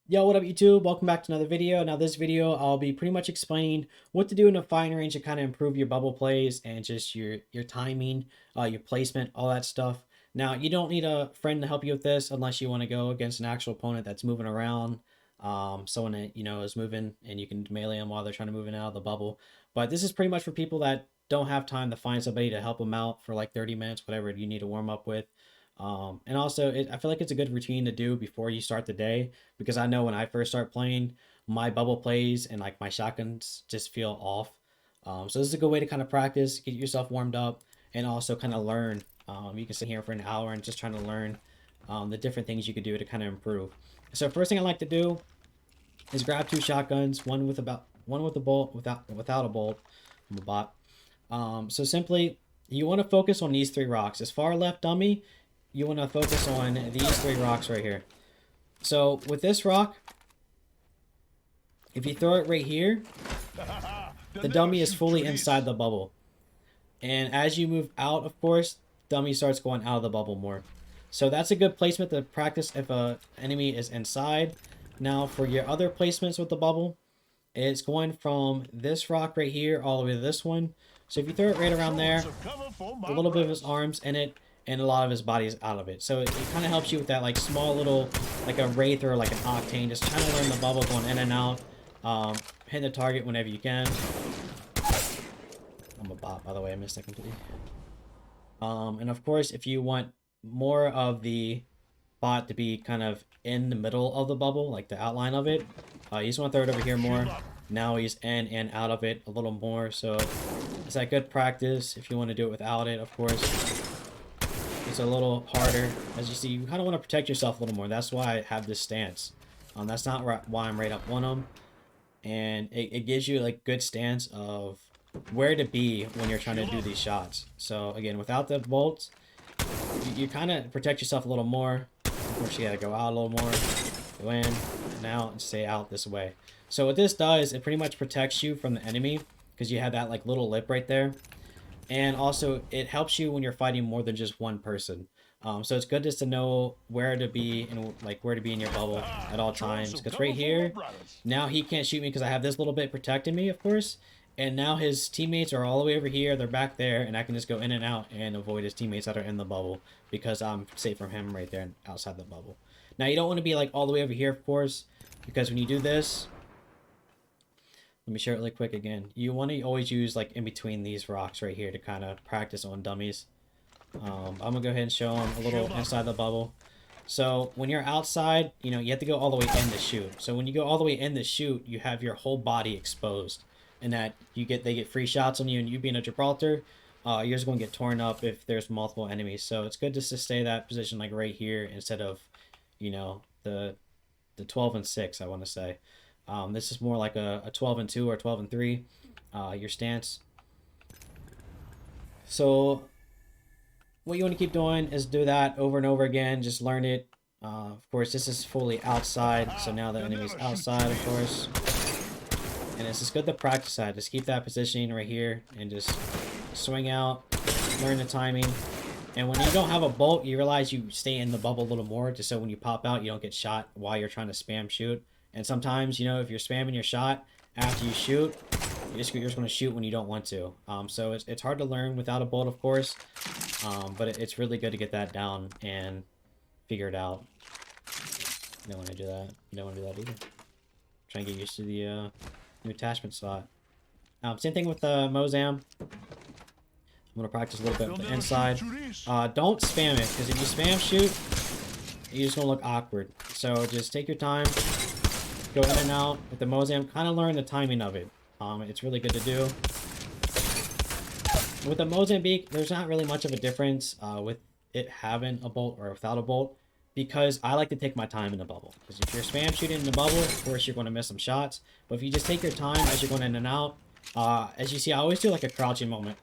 Yo, what up YouTube? Welcome back to another video. Now this video, I'll be pretty much explaining what to do in a firing range to kind of improve your bubble plays and just your timing, your placement, all that stuff. Now, you don't need a friend to help you with this unless you want to go against an actual opponent that's moving around. Someone that, is moving and you can melee them while they're trying to move in and out of the bubble. But this is pretty much for people that don't have time to find somebody to help them out for like 30 minutes, whatever you need to warm up with. And also, I feel like it's a good routine to do before you start the day because I know when I first start playing, my bubble plays and like my shotguns just feel off. So this is a good way to kind of practice, get yourself warmed up, and also kind of learn. You can sit here for an hour and just trying to learn the different things you could do to kind of improve. So first thing I like to do is grab two shotguns, one with a bolt, without a bolt. I'm a bot. So simply, you want to focus on these three rocks. As far left dummy, you want to focus on these three rocks right here. So with this rock, if you throw it right here, the dummy is fully inside the bubble. And as you move out, of course, dummy starts going out of the bubble more. So that's a good placement to practice if a enemy is inside. Now for your other placements with the bubble, it's going from this rock right here all the way to this one. So if you throw it right around there, a little bit of his arms in it, and a lot of his body is out of it. So it kind of helps you with that like small little, like a Wraith or like an Octane, just trying to learn the bubble going in and out, hitting the target whenever you can. I'm a bot, by the way, I missed that completely. And of course, if you want more of the bot to be kind of in the middle of the bubble, like the outline of it, you just want to throw it over here more. Now he's in and out of it a little more, so it's that good practice. If you want to do it without it, of course, it's a little harder. As you see, you kind of want to protect yourself a little more. That's why I have this stance. That's not why I'm right up on them. And it gives you like good stance of where to be when you're trying to do these shots. So again, without the bolts, you kind of protect yourself a little more. Of course, you gotta go out a little more, go in, and out, and stay out this way. So what this does, it pretty much protects you from the enemy because you have that like little lip right there. And also, it helps you when you're fighting more than just one person. So it's good just to know where to be and like where to be in your bubble at all times. Because right here, now he can't shoot me because I have this little bit protecting me, of course. And now his teammates are all the way over here. They're back there, and I can just go in and out and avoid his teammates that are in the bubble because I'm safe from him right there and outside the bubble. Now, you don't want to be like all the way over here, of course, because when you do this, let me share it really quick again. You want to always use like in between these rocks right here to kind of practice on dummies. I'm going to go ahead and show them a little inside the bubble. So when you're outside, you have to go all the way in to shoot. So when you go all the way in to shoot, you have your whole body exposed. And that they get free shots on you, and you being a Gibraltar, you're just going to get torn up if there's multiple enemies. So it's good just to stay that position like right here instead of, the 12 and 6, I want to say. This is more like a 12 and 2 or 12 and 3, your stance. So what you want to keep doing is do that over and over again. Just learn it. Of course, this is fully outside. So now the enemy's outside, of course. And it's just good to practice that. Just keep that positioning right here and just swing out, learn the timing. And when you don't have a bolt, you realize you stay in the bubble a little more just so when you pop out, you don't get shot while you're trying to spam shoot. And sometimes, if you're spamming your shot after you shoot, you're just going to shoot when you don't want to. So it's hard to learn without a bolt, of course. But it's really good to get that down and figure it out. You don't want to do that. You don't want to do that either. Try and get used to the new attachment slot. Same thing with the Mozam. I'm going to practice a little bit with the inside. Don't spam it, because if you spam shoot, you're just going to look awkward. So just take your time. Go in and out with the Mozam. Kind of learn the timing of it. It's really good to do. With the Mozambique, there's not really much of a difference with it having a bolt or without a bolt, because I like to take my time in the bubble. Because if you're spam shooting in the bubble, of course you're going to miss some shots. But if you just take your time as you're going in and out, as you see, I always do like a crouching movement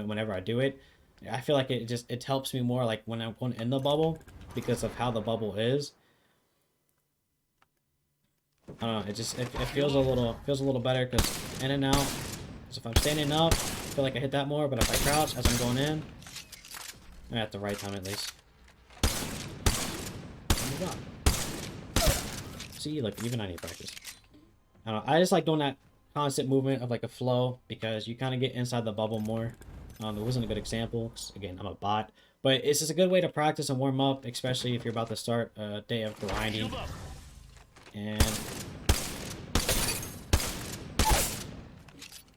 whenever I do it. I feel like it helps me more like when I'm going in the bubble because of how the bubble is. I don't know, it feels a little better because in and out. So if I'm standing up, I feel like I hit that more. But if I crouch as I'm going in, I'm at the right time at least. Oh my God. See, look, even I need practice. I don't know, I just like doing that constant movement of like a flow because you kind of get inside the bubble more. It wasn't a good example 'cause, again, I'm a bot. But it's just a good way to practice and warm up, especially if you're about to start a day of grinding. And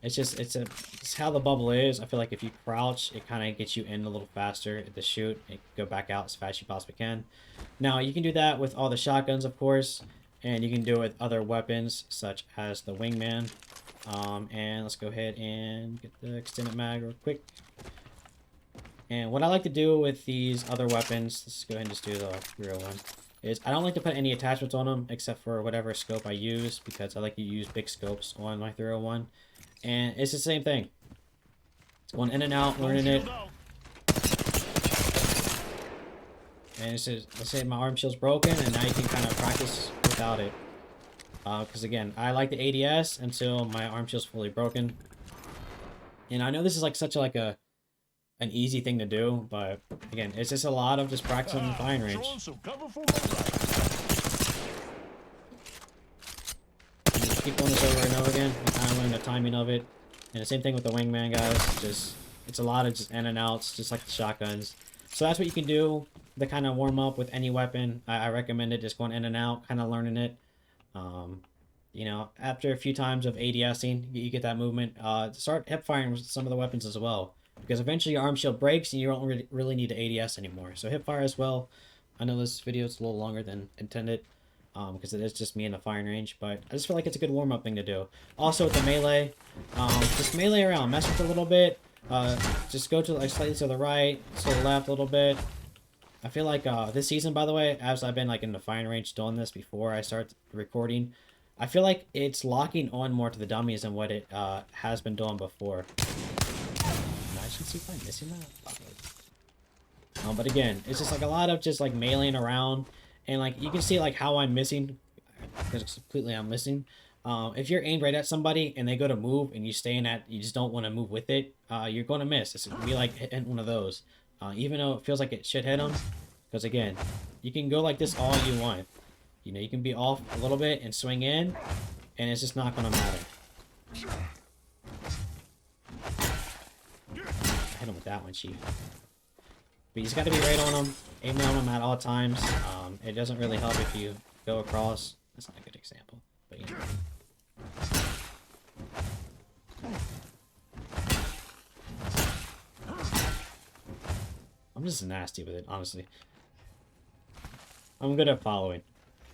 it's how the bubble is. I feel like if you crouch, it kind of gets you in a little faster at the shoot and go back out as fast as you possibly can. Now, you can do that with all the shotguns, of course, and you can do it with other weapons, such as the wingman. And let's go ahead and get the extended mag real quick. And what I like to do with these other weapons, let's go ahead and just do the real one, is I don't like to put any attachments on them except for whatever scope I use, because I like to use big scopes on my 301. And it's the same thing. It's going in and out, learning it. And it's just, let's say my arm shield's broken, and now you can kind of practice without it. Because again, I like the ADS until my arm shield's fully broken. And I know this is like such like an easy thing to do, but again, it's just a lot of just practicing in the firing range. Just keep going this over and over again and kind of learn the timing of it. And the same thing with the wingman, guys. It's a lot of just in and outs, just like the shotguns. So that's what you can do to kind of warm up with any weapon. I recommend it, just going in and out, kind of learning it. You know, after a few times of ADSing, you get that movement. Start hip firing with some of the weapons as well, because eventually your arm shield breaks and you don't really need to ADS anymore. So hip fire as well. I know this video is a little longer than intended, because it is just me in the firing range, but I just feel like it's a good warm-up thing to do. Also with the melee, just melee around, mess with it a little bit. Just go to like slightly to the right, to the left a little bit. I feel like this season, by the way, as I've been like in the firing range doing this before I start recording, I feel like it's locking on more to the dummies than what it has been doing before. Imagine see if I'm missing that. But again, it's just like a lot of just like meleeing around, and like you can see like how I'm missing, because completely I'm missing. If you're aimed right at somebody and they go to move and you stay in that, you just don't want to move with it, you're going to miss. It's gonna be like hitting one of those. Even though it feels like it should hit them, because again, you can go like this all you want. You know, you can be off a little bit and swing in, and it's just not going to matter. I hit him with that one, Chief. But you just got to be right on them, aim on them at all times. It doesn't really help if you go across. That's not a good example, but you know. I'm just nasty with it, honestly. I'm good at following.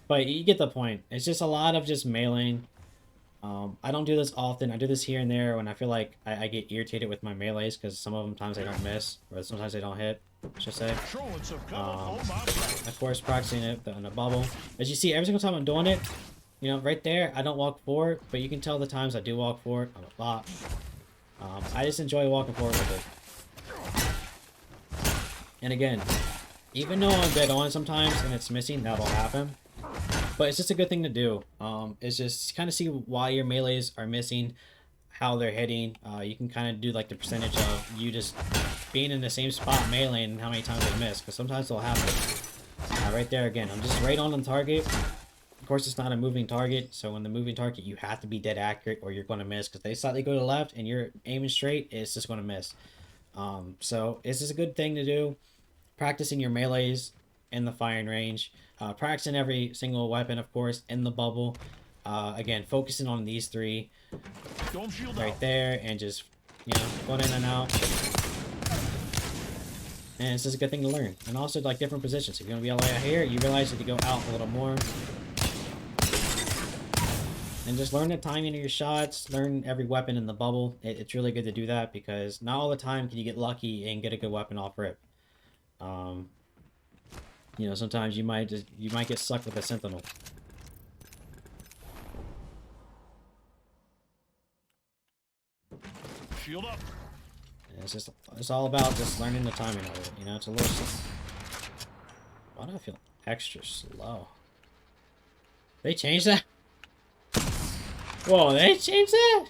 But you get the point. It's just a lot of just meleeing. I don't do this often. I do this here and there when I feel like I get irritated with my melees, because some of them times I don't miss, or sometimes they don't hit, I should say. Of course, practicing it in a bubble. As you see, every single time I'm doing it, you know, right there, I don't walk forward, but you can tell the times I do walk forward. I'm a bot. I just enjoy walking forward with it. And again, even though I'm dead on sometimes and it's missing, that'll happen. But it's just a good thing to do. It's just kind of see why your melees are missing, how they're hitting. You can kind of do like the percentage of you just being in the same spot melee and how many times they miss, because sometimes they'll happen. Right there again, I'm just right on the target. Of course, it's not a moving target, so when the moving target, you have to be dead accurate or you're going to miss, because they slightly go to the left and you're aiming straight, it's just going to miss. So it's just a good thing to do. Practicing your melees in the firing range. Practicing every single weapon, of course, in the bubble. Again, focusing on these three right there, and just, you know, going in and out. And it's just a good thing to learn. And also, like, different positions. If you're going to be all the way out here, you realize that you go out a little more. And just learn the timing of your shots. Learn every weapon in the bubble. It's really good to do that, because not all the time can you get lucky and get a good weapon off rip. You know, sometimes you might get stuck with a sentinel. Shield up. And it's all about just learning the timing of it. You know, it's a little. Why do I feel extra slow? They changed that? Whoa, they changed that?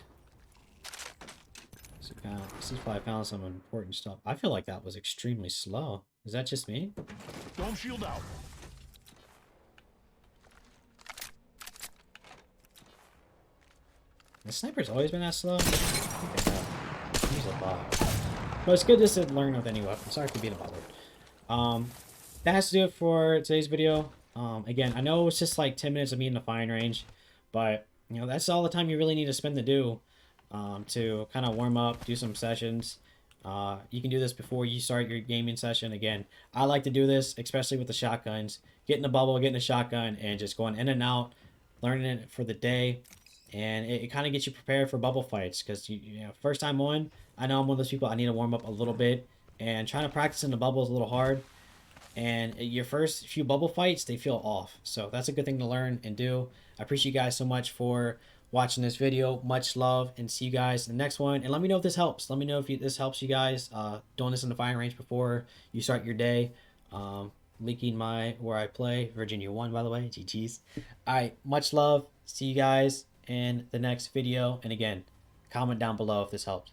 See if I found some important stuff. I feel like that was extremely slow. Is that just me? Don't shield out. The sniper's always been that slow? I think they have. Use a lot. But it's good just to learn with any weapon. Sorry for being bothered. That has to do it for today's video. Again, I know it's just like 10 minutes of me in the firing range, but you know that's all the time you really need to spend to kind of warm up, do some sessions. You can do this before you start your gaming session. Again, I like to do this, especially with the shotguns. Get in the bubble, get in the shotgun, and just going in and out, learning it for the day. And it kind of gets you prepared for bubble fights because you know, first time on, I know I'm one of those people, I need to warm up a little bit. And trying to practice in the bubble is a little hard, and your first few bubble fights they feel off, so that's a good thing to learn and do. I appreciate you guys so much for watching this video. Much love, and see you guys in the next one. And let me know if this helps. Let me know if this helps you guys doing this in the firing range before you start your day. Linking my where I play, Virginia 1, by the way. GG's. All right, much love, see you guys in the next video. And again, comment down below if this helped.